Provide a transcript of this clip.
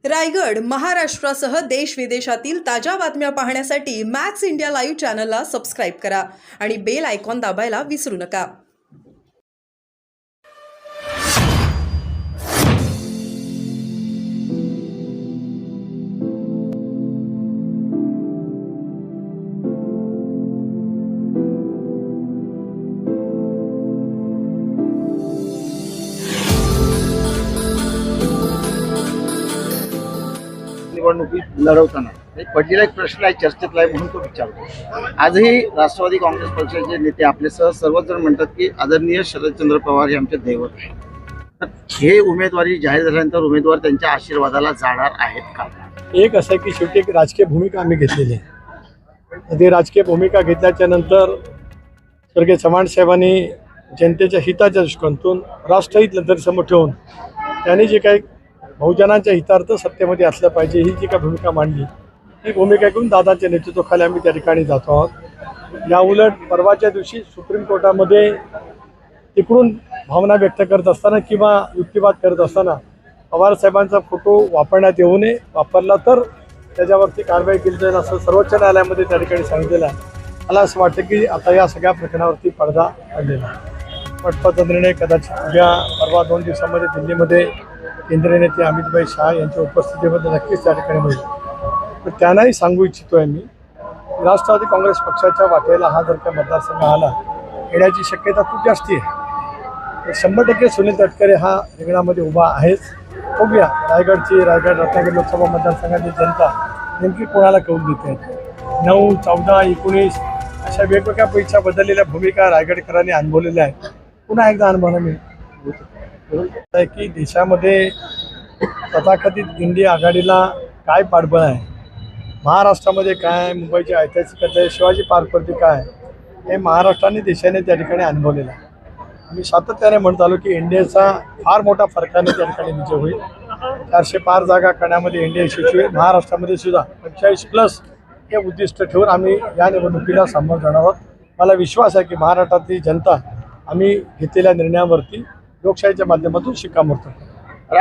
रायगड, महाराष्ट्रासह देश विदेशातील ताज्या बातम्या पाहण्यासाठी मॅक्स इंडिया लाईव्ह चॅनलला सबस्क्राईब करा आणि बेल आयकॉन दाबायला विसरू नका. निवडणुकीत लढवताना पडलेला एक प्रश्न आहे, चर्चेतला आहे म्हणून तो विचारतो. आजही राष्ट्रवादी काँग्रेस पक्षाचे नेते आपल्यासह सर्वच जण म्हणतात की आदरणीय शरदचंद्र पवार हे आमचे दैवत आहे. तर हे उमेदवारी जाहीर झाल्यानंतर उमेदवार त्यांच्या आशीर्वादाला जाणार आहेत का? एक असं की शेवटी एक राजकीय भूमिका आम्ही घेतलेली आहे. ती राजकीय भूमिका घेतल्याच्या नंतर स्वर्गीय चव्हाण साहेबांनी जनतेच्या हिताच्या दृष्टिकोनातून राष्ट्रहित नजरेसमोर ठेवून त्यांनी जे काही बहुजनांच्या हितार्थ सत्तेमध्ये असलं पाहिजे ही जी काही भूमिका मांडली, ही भूमिका घेऊन दादांच्या नेतृत्वाखाली आम्ही त्या ठिकाणी जातो आहोत. या उलट परवाच्या दिवशी सुप्रीम कोर्टामध्ये तिकडून भावना व्यक्त करत असताना किंवा युक्तिवाद करत असताना पवारसाहेबांचा फोटो वापरण्यात येऊ नये, वापरला तर त्याच्यावरती कारवाई केली जाईल असं सर्वोच्च न्यायालयामध्ये त्या ठिकाणी सांगितलेलं आहे. मला असं वाटतं की आता या सगळ्या प्रकरणावरती पडदा पडलेला आहे. महत्त्वाचा निर्णय कदाचित उद्या परवा 2 दिवसामध्ये दिल्लीमध्ये केंद्रीय नेते अमित शहा यांच्या उपस्थितीमध्ये नक्कीच त्या ठिकाणी होईल. तर त्यांनाही सांगू इच्छितो आहे मी, राष्ट्रवादी काँग्रेस पक्षाच्या वाटेला हा जर का मतदारसंघ आला येण्याची शक्यता खूप जास्त आहे. तर 100% सुनील तटकरे हा रिंगणामध्ये उभा आहेच. बघूया रायगड रत्नागिरी लोकसभा मतदारसंघाची जनता नेमकी कोणाला कौल देते. 9, 14, 19 अशा वेगवेगळ्या पैसा बदललेल्या भूमिका रायगडकरांनी अनुभवलेल्या आहेत. पुन्हा एकदा अनुभवणं मी आहे की देशामध्ये तथाकथित इंडिया आघाडीला काय पाठबळ आहे, महाराष्ट्रामध्ये काय, मुंबईची ऐतिहासिकता, शिवाजी पार्कवरती काय, हे महाराष्ट्राने देशाने त्या ठिकाणी अनुभवलेलं आहे. मी सातत्याने म्हणत आलो की इंडियाचा फार मोठा फरकाने त्या ठिकाणी विजय होईल. 400 पार जागा करण्यामध्ये इंडिया यशस्वी होईल. महाराष्ट्रामध्ये सुद्धा 45+ हे उद्दिष्ट ठेवून आम्ही या निवडणुकीला सामोरं जाणार आहोत. मला विश्वास आहे की महाराष्ट्रातली जनता आम्ही घेतलेल्या निर्णयावरती लोकशाहीच्या माध्यमातून शिक्कामोर्तब करेल.